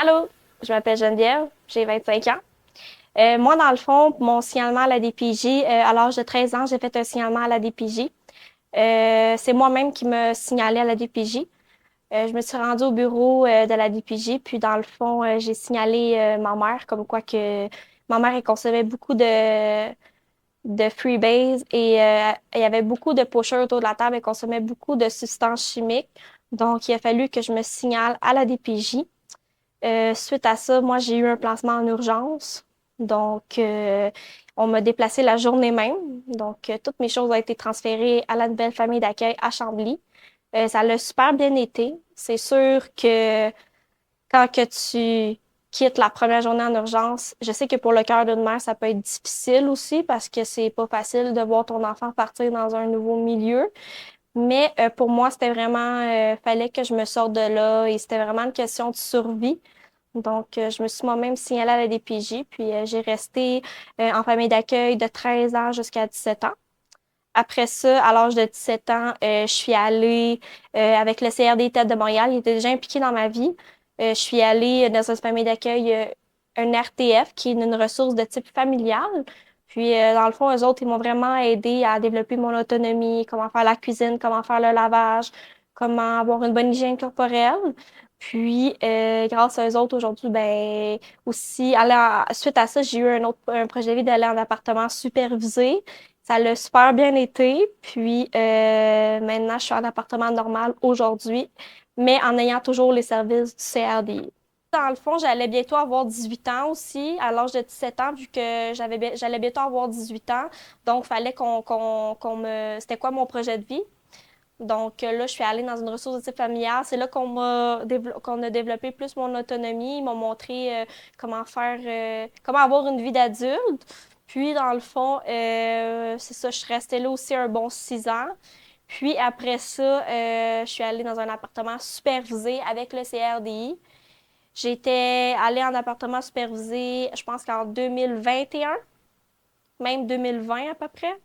Allô, je m'appelle Geneviève, j'ai 25 ans. Moi, dans le fond, mon signalement à la DPJ, à l'âge de 13 ans, j'ai fait un signalement à la DPJ. C'est moi-même qui me signalais à la DPJ. Je me suis rendue au bureau de la DPJ, puis dans le fond, j'ai signalé ma mère, comme quoi que ma mère, elle consommait beaucoup de freebase et il y avait beaucoup de pushers autour de la table, elle consommait beaucoup de substances chimiques. Donc, il a fallu que je me signale à la DPJ. Suite à ça, moi, j'ai eu un placement en urgence. Donc, on m'a déplacé la journée même. Donc, toutes mes choses ont été transférées à la nouvelle famille d'accueil à Chambly. Ça l'a super bien été. C'est sûr que quand que tu quittes la première journée en urgence, je sais que pour le cœur d'une mère, ça peut être difficile aussi parce que c'est pas facile de voir ton enfant partir dans un nouveau milieu. Mais pour moi, c'était vraiment, fallait que je me sorte de là et c'était vraiment une question de survie. Donc, je me suis moi-même signalée à la DPJ, puis j'ai resté en famille d'accueil de 13 ans jusqu'à 17 ans. Après ça, à l'âge de 17 ans, je suis allée avec le CRD Tête de Montréal. Il était déjà impliqué dans ma vie. Je suis allée dans une famille d'accueil, un RTF, qui est une ressource de type familial. Puis, dans le fond, eux autres, ils m'ont vraiment aidé à développer mon autonomie, comment faire la cuisine, comment faire le lavage, comment avoir une bonne hygiène corporelle. Puis, grâce à eux autres, aujourd'hui, ben, aussi, suite à ça, j'ai eu un projet de vie d'aller en appartement supervisé. Ça l'a super bien été. Puis maintenant, je suis en appartement normal aujourd'hui, mais en ayant toujours les services du CRDI. Dans le fond, j'allais bientôt avoir 18 ans aussi, à l'âge de 17 ans, vu que j'allais bientôt avoir 18 ans. Donc, il fallait qu'on me... C'était quoi mon projet de vie? Donc là, je suis allée dans une ressource de type familial. C'est là qu'on a développé plus mon autonomie. Ils m'ont montré comment avoir une vie d'adulte. Puis, dans le fond, c'est ça, je suis restée là aussi un bon 6 ans. Puis après ça, je suis allée dans un appartement supervisé avec le CRDI. J'étais allée en appartement supervisé, je pense qu'en 2021, même 2020 à peu près.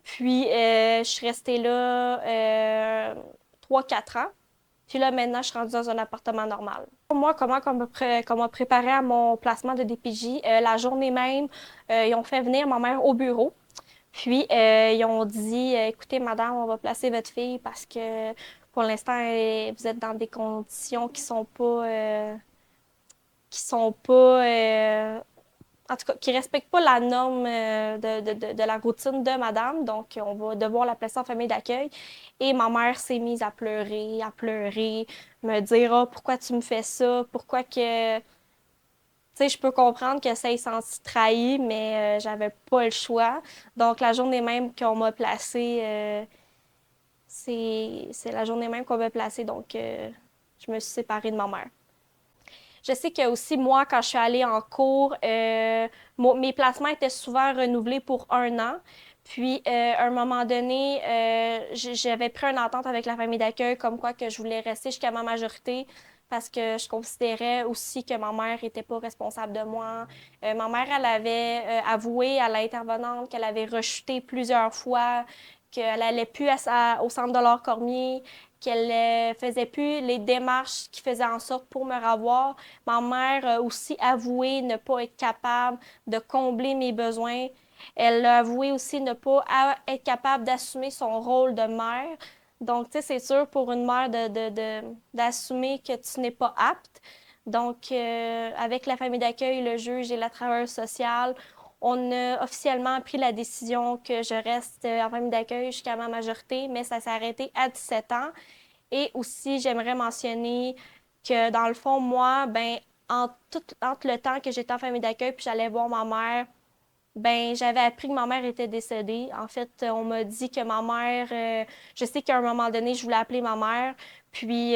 Puis, je suis restée là 3-4 ans. Puis là, maintenant, je suis rendue dans un appartement normal. Moi, qu'on m'a préparé à mon placement de DPJ, la journée même, ils ont fait venir ma mère au bureau. Puis, ils ont dit, écoutez, madame, on va placer votre fille parce que pour l'instant, vous êtes dans des conditions qui sont pas en tout cas, qui respecte pas la norme de la routine de madame. Donc, on va devoir la placer en famille d'accueil. Et ma mère s'est mise à pleurer, me dire, ah, pourquoi tu me fais ça? Pourquoi que... Tu sais, je peux comprendre qu'elle s'est sentie trahie, mais j'avais pas le choix. Donc, la journée même qu'on m'a placée, c'est la journée même qu'on m'a placée. Donc, je me suis séparée de ma mère. Je sais que aussi, moi, quand je suis allée en cours, mes placements étaient souvent renouvelés pour 1 an. Puis, à un moment donné, j'avais pris une entente avec la famille d'accueil comme quoi que je voulais rester jusqu'à ma majorité parce que je considérais aussi que ma mère n'était pas responsable de moi. Ma mère, elle avait avoué à l'intervenante qu'elle avait rechuté plusieurs fois, qu'elle allait plus au centre de l'art Cormier, qu'elle faisait plus les démarches qui faisaient en sorte pour me revoir. Ma mère a aussi avoué ne pas être capable de combler mes besoins. Elle a avoué aussi ne pas être capable d'assumer son rôle de mère. Donc, tu sais, c'est sûr pour une mère d'assumer que tu n'es pas apte. Donc, avec la famille d'accueil, le juge et la travailleuse sociale, on a officiellement pris la décision que je reste en famille d'accueil jusqu'à ma majorité, mais ça s'est arrêté à 17 ans. Et aussi, j'aimerais mentionner que dans le fond, moi, ben, entre le temps que j'étais en famille d'accueil puis j'allais voir ma mère, ben, j'avais appris que ma mère était décédée. En fait, on m'a dit que ma mère, je sais qu'à un moment donné, je voulais appeler ma mère, puis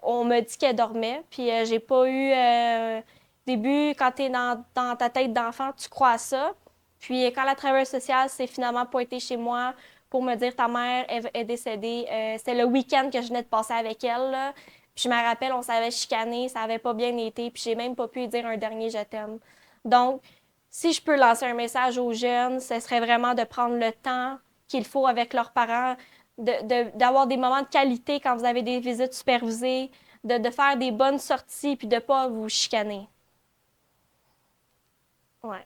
on m'a dit qu'elle dormait, puis j'ai pas eu, début, quand t'es dans ta tête d'enfant, tu crois à ça. Puis quand la travailleuse sociale s'est finalement pointée chez moi pour me dire ta mère est décédée, c'était le week-end que je venais de passer avec elle, là. Puis je me rappelle, on s'avait chicané, ça avait pas bien été, puis j'ai même pas pu lui dire un dernier je t'aime. Donc, si je peux lancer un message aux jeunes, ce serait vraiment de prendre le temps qu'il faut avec leurs parents, d'avoir des moments de qualité quand vous avez des visites supervisées, de faire des bonnes sorties puis de pas vous chicaner. Ouais.